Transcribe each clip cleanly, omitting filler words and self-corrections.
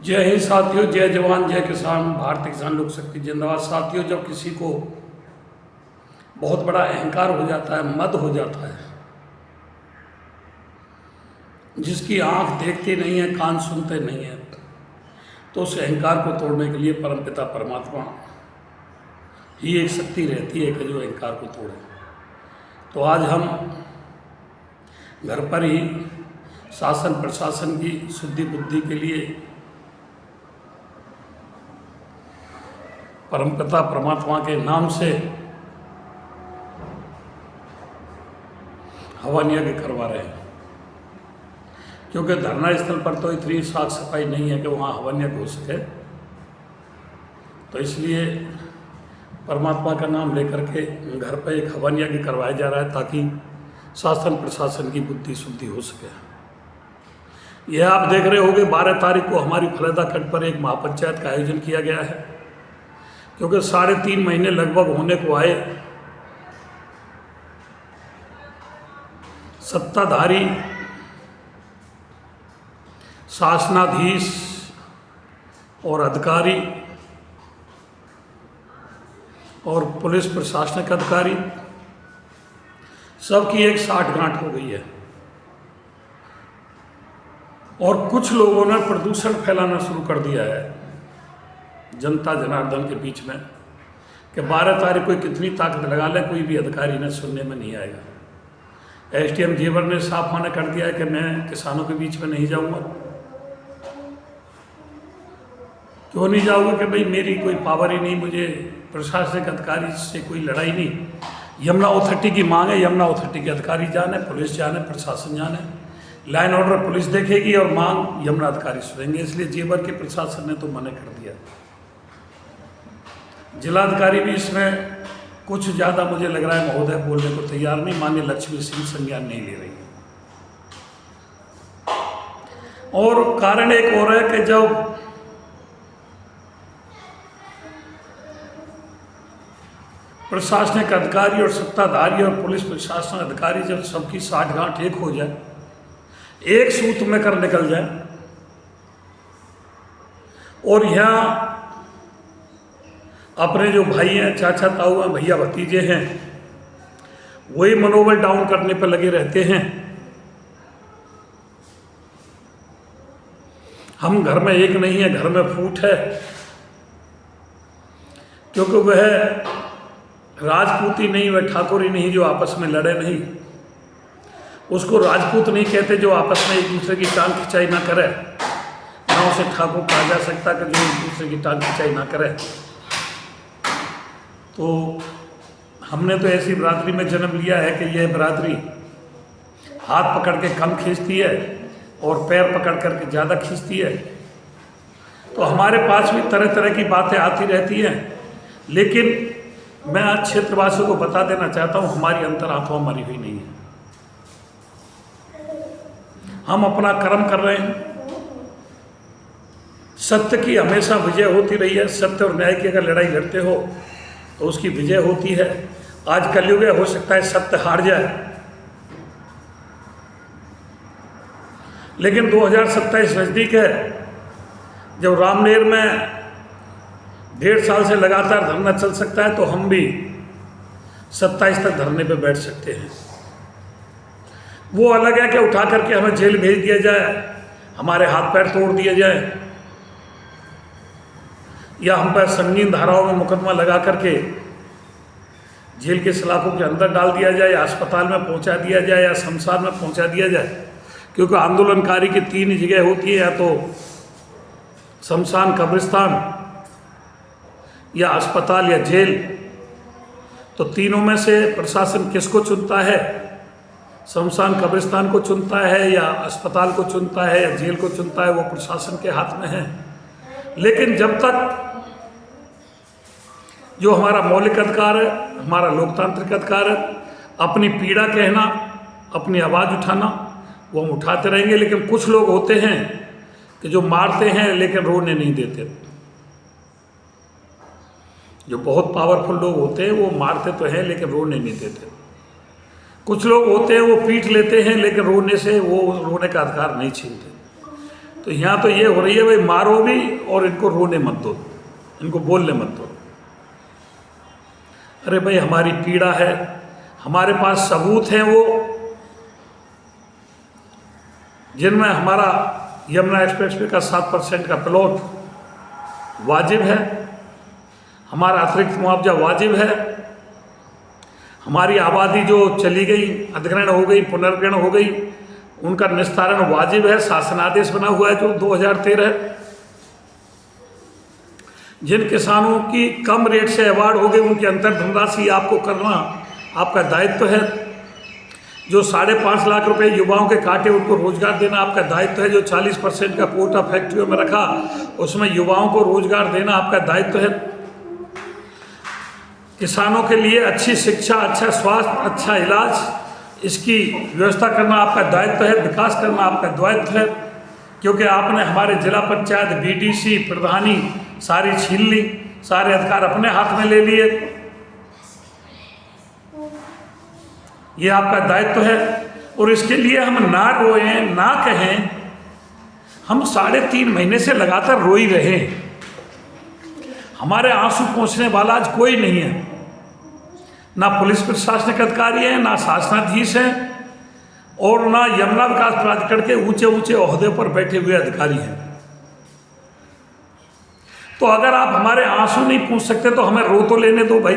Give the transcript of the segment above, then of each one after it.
जय हिंद साथियों, जय जवान जय किसान, भारतीय किसान लोक शक्ति जिंदाबाद। साथियों, जब किसी को बहुत बड़ा अहंकार हो जाता है, मद हो जाता है, जिसकी आंख देखती नहीं है, कान सुनते नहीं है, तो उस अहंकार को तोड़ने के लिए परमपिता परमात्मा ही एक शक्ति रहती है कि जो अहंकार को तोड़े। तो आज हम घर पर ही शासन प्रशासन की शुद्धि बुद्धि के लिए परमपिता परमात्मा के नाम से हवन यज्ञ करवा रहे हैं, क्योंकि धरना स्थल पर तो इतनी साफ सफाई नहीं है कि वहाँ हवन यज्ञ हो सके। तो इसलिए परमात्मा का नाम लेकर के घर पर एक हवन यज्ञ करवाया जा रहा है, ताकि शासन प्रशासन की बुद्धि शुद्धि हो सके। यह आप देख रहे होंगे 12 तारीख को हमारी फलदा खंड पर एक महापंचायत का आयोजन किया गया है, क्योंकि 3.5 महीने लगभग होने को आए। सत्ताधारी, शासनाधीश और अधिकारी और पुलिस प्रशासनिक अधिकारी सबकी एक साठगांठ हो गई है, और कुछ लोगों ने प्रदूषण फैलाना शुरू कर दिया है जनता जनार्दन के बीच में कि 12 तारीख को कितनी ताकत लगा ले, कोई भी अधिकारी ने सुनने में नहीं आएगा। एसडीएम जेवर ने साफ मना कर दिया है कि मैं किसानों के बीच में नहीं जाऊंगा। क्यों नहीं जाऊंगा? कि भाई मेरी कोई पावर ही नहीं, मुझे प्रशासनिक अधिकारी से कोई लड़ाई नहीं। यमुना अथॉरिटी की मांग है, यमुना अथॉरिटी के अधिकारी जाने, पुलिस जाने, प्रशासन जाने, लाइन ऑर्डर पुलिस देखेगी और मांग यमुना अधिकारी सुनेंगे। इसलिए जेवर के प्रशासन ने तो मना कर दिया। जिलाधिकारी भी इसमें कुछ ज़्यादा मुझे लग रहा है महोदय बोलने को तैयार नहीं। माननीय लक्ष्मी सिंह संज्ञान नहीं ले रही। और कारण एक और है कि जब प्रशासनिक अधिकारी और सत्ताधारी और पुलिस प्रशासन अधिकारी जब सबकी साठगांठ एक हो जाए, एक सूत्र में कर निकल जाए, और यहाँ अपने जो भाई हैं, चाचा ताऊ हैं, भैया भतीजे हैं, वही मनोबल डाउन करने पर लगे रहते हैं। हम घर में एक नहीं है, घर में फूट है, क्योंकि वह राजपूत ही नहीं, वह ठाकुर ही नहीं जो आपस में लड़े नहीं। उसको राजपूत नहीं कहते जो आपस में एक दूसरे की टांग खिंचाई ना करे, ना उसे ठाकुर कहा जा सकता कि जो एक दूसरे की टांग खिंचाई ना करे। तो हमने तो ऐसी बरादरी में जन्म लिया है कि यह बरादरी हाथ पकड़ के कम खींचती है और पैर पकड़ करके ज़्यादा खींचती है। तो हमारे पास भी तरह तरह की बातें आती रहती हैं, लेकिन मैं आज क्षेत्रवासियों को बता देना चाहता हूँ, हमारी अंतरात्मा मरी हुई नहीं है। हम अपना कर्म कर रहे हैं। सत्य की हमेशा विजय होती रही है। सत्य और न्याय की अगर लड़ाई लड़ते हो तो उसकी विजय होती है। आज कलयुग हो सकता है सत्य हार जाए, लेकिन 2027 नजदीक है। जब रामनेर में 1.5 साल से लगातार धरना चल सकता है, तो हम भी 27 तक धरने पे बैठ सकते हैं। वो अलग है कि उठा करके हमें जेल भेज दिया जाए, हमारे हाथ पैर तोड़ दिए जाए, या हम पर संगीन धाराओं में मुकदमा लगा करके जेल के सलाखों के अंदर डाल दिया जाए, या अस्पताल में पहुंचा दिया जाए, या शमशान में पहुंचा दिया जाए। क्योंकि आंदोलनकारी की 3 जगह होती है, या तो शमशान, कब्रिस्तान, या अस्पताल या जेल। तो तीनों में से प्रशासन किसको चुनता है? शमशान कब्रिस्तान को चुनता है, या अस्पताल को चुनता है, या जेल को चुनता है? वो प्रशासन के हाथ में है। लेकिन जब तक जो हमारा मौलिक अधिकार है, हमारा लोकतांत्रिक अधिकार है, अपनी पीड़ा कहना, अपनी आवाज़ उठाना, वो हम उठाते रहेंगे। लेकिन कुछ लोग होते हैं कि जो मारते हैं लेकिन रोने नहीं देते। जो बहुत पावरफुल लोग होते हैं वो मारते तो हैं लेकिन रोने नहीं देते। कुछ लोग होते हैं वो पीट लेते हैं लेकिन रोने से वो रोने का अधिकार नहीं छीनते। तो यहाँ तो ये हो रही है भाई, मारो भी और इनको रोने मत दो, इनको बोलने मत दो। अरे भाई हमारी पीड़ा है, हमारे पास सबूत हैं वो, जिनमें हमारा यमुना एक्सप्रेसवे का 7% का प्लॉट वाजिब है, हमारा अतिरिक्त मुआवजा वाजिब है, हमारी आबादी जो चली गई, अधिग्रहण हो गई, पुनर्ग्रहण हो गई, उनका निस्तारण वाजिब है, शासनादेश बना हुआ है जो 2013। जिन किसानों की कम रेट से अवार्ड हो गए उनकी अंतर धनराशि आपको करना आपका दायित्व है। जो 5.5 लाख रुपए युवाओं के काटे उनको रोजगार देना आपका दायित्व है। जो 40% का कोटा फैक्ट्रियों में रखा उसमें युवाओं को रोजगार देना आपका दायित्व है। किसानों के लिए अच्छी शिक्षा, अच्छा स्वास्थ्य, अच्छा इलाज, इसकी व्यवस्था करना आपका दायित्व है। विकास करना आपका दायित्व है, क्योंकि आपने हमारे जिला पंचायत, बीडीसी, प्रधानी सारी छीन ली, सारे अधिकार अपने हाथ में ले लिए। ये आपका दायित्व है और इसके लिए हम ना रोएं, ना कहें। हम 3.5 महीने से लगातार रो ही रहे हैं। हमारे आंसू पहुंचने वाला आज कोई नहीं है, ना पुलिस प्रशासनिक अधिकारी है, ना शासनाधीश है और ना यमुना विकास प्राधिकरण के ऊंचे ऊंचे ओहदे पर बैठे हुए अधिकारी हैं। तो अगर आप हमारे आंसू नहीं पूछ सकते तो हमें रो तो लेने दो भाई।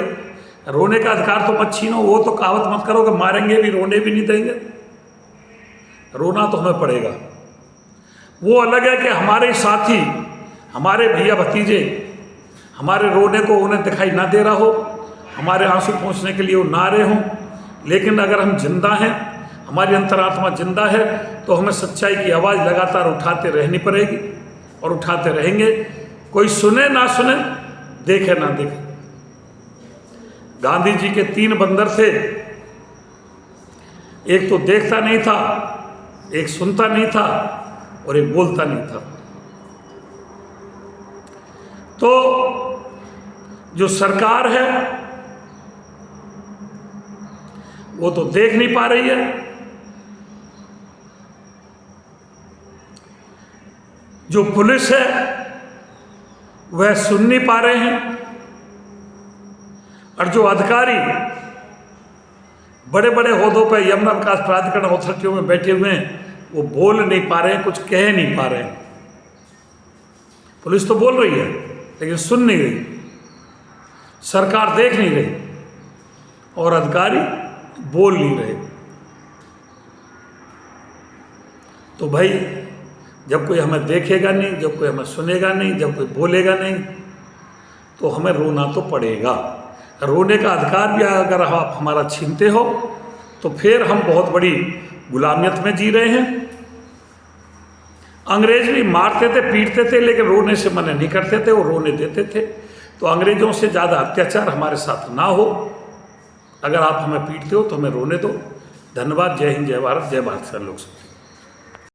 रोने का अधिकार तो मत छीनो। वो तो कहावत मत करो कि मारेंगे भी रोने भी नहीं देंगे। रोना तो हमें पड़ेगा। वो अलग है कि हमारे साथी, हमारे भैया भतीजे हमारे रोने को उन्हें दिखाई ना दे रहा हो, हमारे आंसू पहुँचने के लिए वो ना रहे हों, लेकिन अगर हम जिंदा हैं, हमारी अंतरात्मा जिंदा है, तो हमें सच्चाई की आवाज़ लगातार उठाते रहनी पड़ेगी और उठाते रहेंगे। कोई सुने ना सुने, देखे ना देखे। गांधी जी के 3 बंदर थे, एक तो देखता नहीं था, एक सुनता नहीं था और एक बोलता नहीं था। तो जो सरकार है वो तो देख नहीं पा रही है, जो पुलिस है वह सुन नहीं पा रहे हैं, और जो अधिकारी बड़े बड़े ओहदों पर यमुना विकास प्राधिकरण अथॉरिटियों में बैठे हुए हैं वो बोल नहीं पा रहे हैं, कुछ कह नहीं पा रहे हैं। पुलिस तो बोल रही है लेकिन सुन नहीं रही, सरकार देख नहीं रही और अधिकारी बोल नहीं रहे। तो भाई जब कोई हमें देखेगा नहीं, जब कोई हमें सुनेगा नहीं, जब कोई बोलेगा नहीं, तो हमें रोना तो पड़ेगा। रोने का अधिकार भी अगर आप हमारा छीनते हो तो फिर हम बहुत बड़ी गुलामियत में जी रहे हैं। अंग्रेज भी मारते थे, पीटते थे, लेकिन रोने से मना नहीं करते थे, वो रोने देते थे। तो अंग्रेजों से ज़्यादा अत्याचार हमारे साथ ना हो। अगर आप हमें पीटते हो तो हमें रोने दो। धन्यवाद। जय हिंद, जय भारत, जय भारत। लोग